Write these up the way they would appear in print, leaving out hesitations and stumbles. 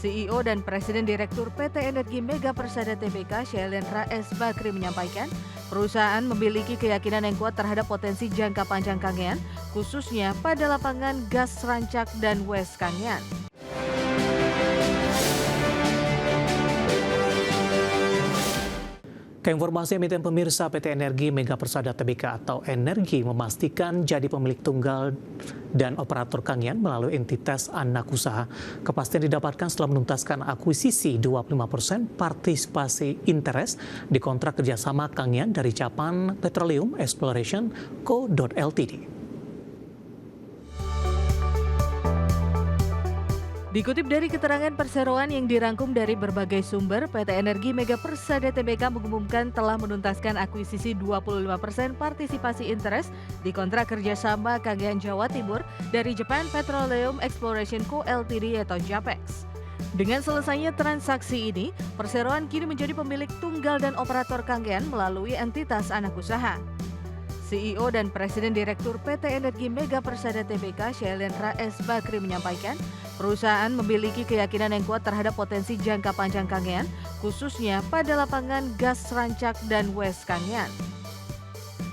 CEO dan Presiden Direktur PT Energi Mega Persada Tbk, Syailendra S. Bakri menyampaikan, perusahaan memiliki keyakinan yang kuat terhadap potensi jangka panjang Kangean, khususnya pada lapangan gas Rancak dan West Kangean. Keinformasi emiten pemirsa, PT Energi Mega Persada Tbk atau Energi memastikan jadi pemilik tunggal dan operator Kangean melalui entitas anak usaha. Kepastian didapatkan setelah menuntaskan akuisisi 25% partisipasi interest di kontrak kerjasama Kangean dari Japan Petroleum Exploration Co. Ltd. Dikutip dari keterangan perseroan yang dirangkum dari berbagai sumber, PT Energi Mega Persada Tbk mengumumkan telah menuntaskan akuisisi 25% partisipasi interest di kontrak kerjasama Kangean Jawa Timur dari Japan Petroleum Exploration Co. Ltd atau JAPEX. Dengan selesainya transaksi ini, perseroan kini menjadi pemilik tunggal dan operator Kangean melalui entitas anak usaha. CEO dan Presiden Direktur PT Energi Mega Persada Tbk, Syailendra S. Bakri menyampaikan, perusahaan memiliki keyakinan yang kuat terhadap potensi jangka panjang Kangean, khususnya pada lapangan gas Rancak dan West Kangean.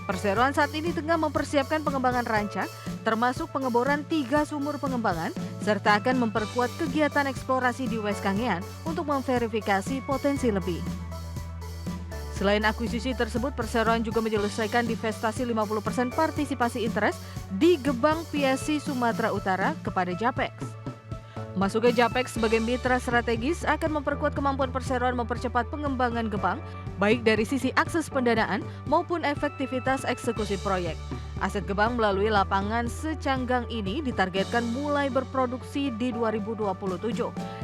Perseroan saat ini tengah mempersiapkan pengembangan Rancak, termasuk pengeboran 3 sumur pengembangan, serta akan memperkuat kegiatan eksplorasi di West Kangean untuk memverifikasi potensi lebih. Selain akuisisi tersebut, perseroan juga menyelesaikan divestasi 50% partisipasi interest di Gebang PSC Sumatera Utara kepada JAPEX. Masuknya JAPEX sebagai mitra strategis akan memperkuat kemampuan perseroan mempercepat pengembangan Gebang, baik dari sisi akses pendanaan maupun efektivitas eksekusi proyek. Aset Gebang melalui lapangan secanggang ini ditargetkan mulai berproduksi di 2027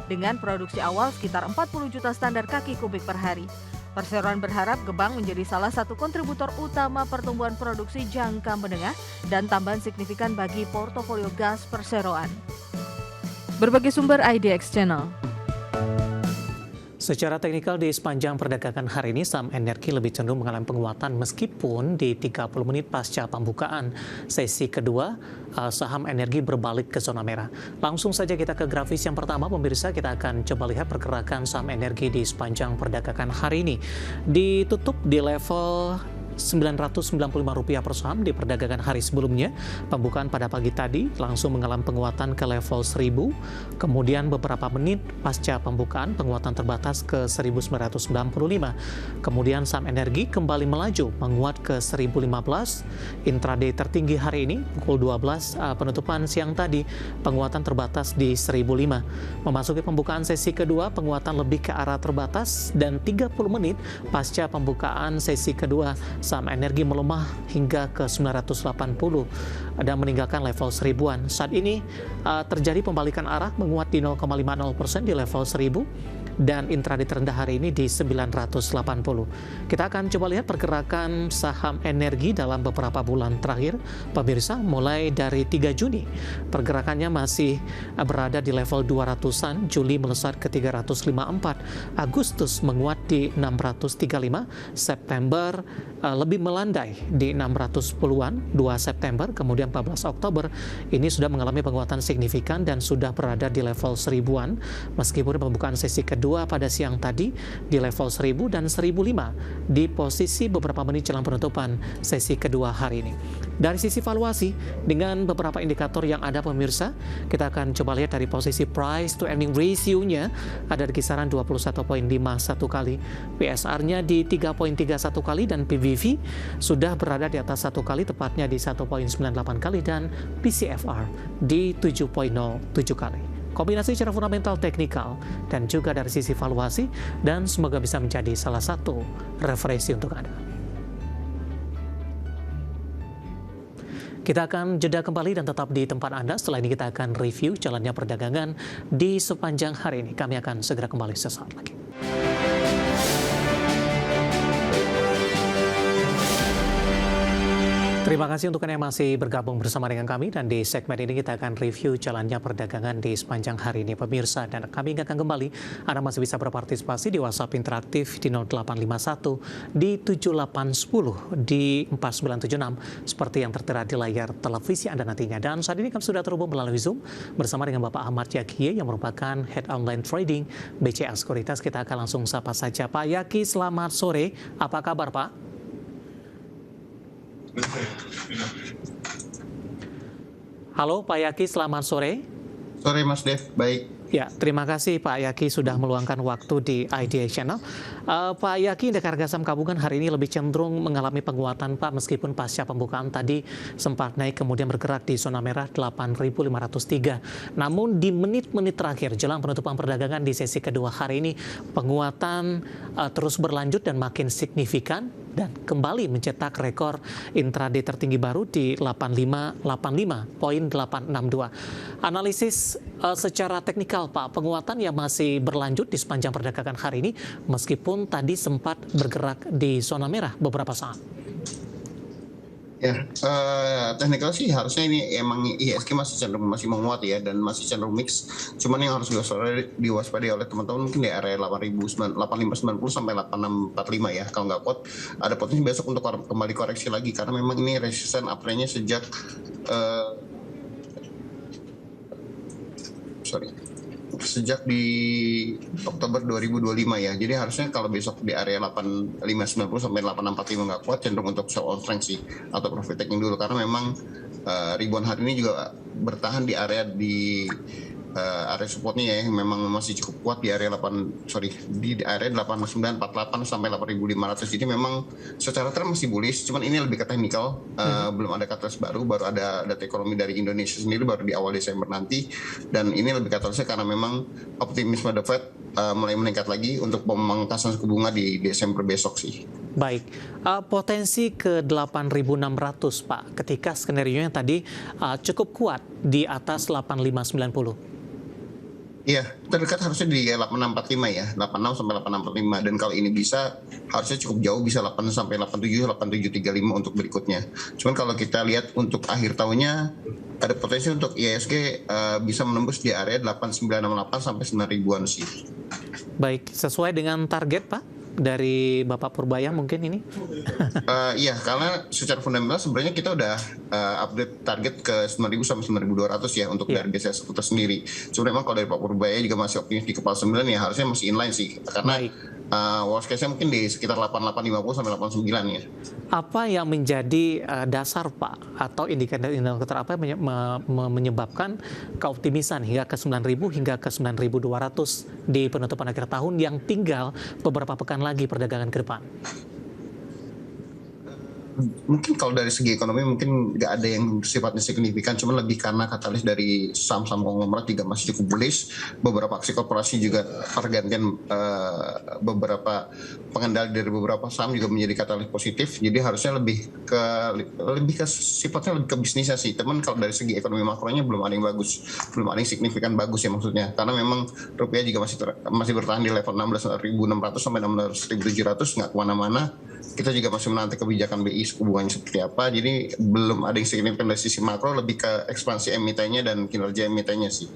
dengan produksi awal sekitar 40 juta standar kaki kubik per hari. Perseroan berharap Gebang menjadi salah satu kontributor utama pertumbuhan produksi jangka menengah dan tambahan signifikan bagi portofolio gas perseroan. Berbagai sumber IDX Channel. Secara teknikal di sepanjang perdagangan hari ini, saham energi lebih cenderung mengalami penguatan meskipun di 30 menit pasca pembukaan sesi kedua, saham energi berbalik ke zona merah. Langsung saja kita ke grafis yang pertama, pemirsa, kita akan coba lihat pergerakan saham energi di sepanjang perdagangan hari ini. Ditutup di level Rp995 per saham di perdagangan hari sebelumnya. Pembukaan pada pagi tadi langsung mengalami penguatan ke level 1000. Kemudian beberapa menit pasca pembukaan, penguatan terbatas ke 1995. Kemudian saham energi kembali melaju, menguat ke 1015. Intraday tertinggi hari ini pukul 12 penutupan siang tadi, penguatan terbatas di 1005. Memasuki pembukaan sesi kedua, penguatan lebih ke arah terbatas dan 30 menit pasca pembukaan sesi kedua, saham energi melemah hingga ke 980 dan meninggalkan level 1000-an. Saat ini terjadi pembalikan arah, menguat di 0,50% di level 1000 dan intraday terendah hari ini di 980. Kita akan coba lihat pergerakan saham energi dalam beberapa bulan terakhir, pemirsa, mulai dari 3 Juni. Pergerakannya masih berada di level 200-an, Juli melesat ke 354, Agustus menguat di 635, September lebih melandai di 610-an, 2 September, kemudian 14 Oktober ini sudah mengalami penguatan signifikan dan sudah berada di level 1000-an, meskipun pembukaan sesi kedua pada siang tadi di level 1000 dan 1005 di posisi beberapa menit jelang penutupan sesi kedua hari ini. Dari sisi valuasi, dengan beberapa indikator yang ada, pemirsa, kita akan coba lihat dari posisi price to earning ratio-nya ada di kisaran 21.51 kali, PSR-nya di 3.31 kali, dan PBV sudah berada di atas 1 kali, tepatnya di 1.98 kali, dan PCFR di 7.07 kali. Kombinasi secara fundamental, teknikal, dan juga dari sisi valuasi, dan semoga bisa menjadi salah satu referensi untuk Anda. Kita akan jeda kembali dan tetap di tempat Anda. Setelah ini kita akan review jalannya perdagangan di sepanjang hari ini. Kami akan segera kembali sesaat lagi. Terima kasih untuk Anda yang masih bergabung bersama dengan kami, dan di segmen ini kita akan review jalannya perdagangan di sepanjang hari ini pemirsa, dan kami ingatkan kembali Anda masih bisa berpartisipasi di WhatsApp interaktif di 0851 di 7810 di 4976 seperti yang tertera di layar televisi Anda nantinya. Dan saat ini kami sudah terhubung melalui Zoom bersama dengan Bapak Ahmad Yakie yang merupakan Head Online Trading BCA Sekuritas. Kita akan langsung sapa saja. Pak Yaki, selamat sore. Apa kabar Pak? Halo Pak Yaki, selamat sore. Sore Mas Dev, baik. Ya, terima kasih Pak Yaki sudah meluangkan waktu di IDA Channel. Pak Yaki, indeks harga saham gabungan hari ini lebih cenderung mengalami penguatan Pak, meskipun pasca pembukaan tadi sempat naik kemudian bergerak di zona merah 8.503. Namun di menit-menit terakhir jelang penutupan perdagangan di sesi kedua hari ini, penguatan terus berlanjut dan makin signifikan dan kembali mencetak rekor intraday tertinggi baru di 8585.862. Analisis secara teknikal Pak, penguatan yang masih berlanjut di sepanjang perdagangan hari ini meskipun tadi sempat bergerak di zona merah beberapa saat. Ya, teknikal sih harusnya ini emang IHSG masih menguat ya, dan masih cenderung mix. Cuman yang harus diwaspadai oleh teman-teman mungkin di area 8590 sampai 8645 ya. Kalau nggak kuat, ada potensi besok untuk kembali koreksi lagi karena memang ini resisten uptrendnya sejak di Oktober 2025 ya. Jadi harusnya kalau besok di area 8590 sampai 8645 nggak kuat, cenderung untuk sell on strength sih atau profit taking dulu, karena memang ribuan hari ini juga bertahan di area supportnya ya, yang memang masih cukup kuat di area di area 8948 sampai 8500. Jadi memang secara tren masih bullish, cuman ini lebih ke teknikal. Belum ada catalyst baru ada data ekonomi dari Indonesia sendiri baru di awal Desember nanti, dan ini lebih catalystnya karena memang optimisme The Fed mulai meningkat lagi untuk pemangkasan suku bunga di Desember besok sih. Baik, potensi ke 8.600 Pak, ketika skenario yang tadi cukup kuat di atas 8590. Iya, terdekat harusnya di 8645 ya, 86 sampai 8645, dan kalau ini bisa harusnya cukup jauh, bisa 8 sampai 8735 untuk berikutnya. Cuman kalau kita lihat untuk akhir tahunnya ada potensi untuk IHSG bisa menembus di area 8968 sampai 9000-an sih. Baik, sesuai dengan target Pak dari Bapak Purbaya mungkin ini? Iya, karena secara fundamental sebenarnya kita udah update target ke 9.000 sampai 9.200 ya untuk dari BCA Sekuritas sendiri. Cuma memang kalau dari Pak Purbaya juga masih optimis di kepala 9 ya, harusnya masih inline sih. Karena worst case-nya mungkin di sekitar 8850 sampai 89 ya. Apa yang menjadi dasar Pak atau indikator apa yang menyebabkan keoptimisan hingga ke 9.000 hingga ke 9.200 di penutupan akhir tahun yang tinggal beberapa pekan lagi perdagangan ke depan? Mungkin kalau dari segi ekonomi mungkin nggak ada yang sifatnya signifikan, cuma lebih karena katalis dari saham-saham konglomerat juga masih cukup bullish. Beberapa aksi korporasi juga pergantian beberapa pengendali dari beberapa saham juga menjadi katalis positif. Jadi harusnya lebih ke sifatnya lebih ke bisnisnya sih. Teman kalau dari segi ekonomi makronya belum ada yang bagus, belum ada yang signifikan bagus ya maksudnya. Karena memang rupiah juga masih bertahan di level 16.600 sampai 16.700, nggak kemana-mana. Kita juga masih menanti kebijakan BI suku bunganya seperti apa, jadi belum ada yang signifikan dari sisi makro, lebih ke ekspansi emitennya dan kinerja emitennya sih.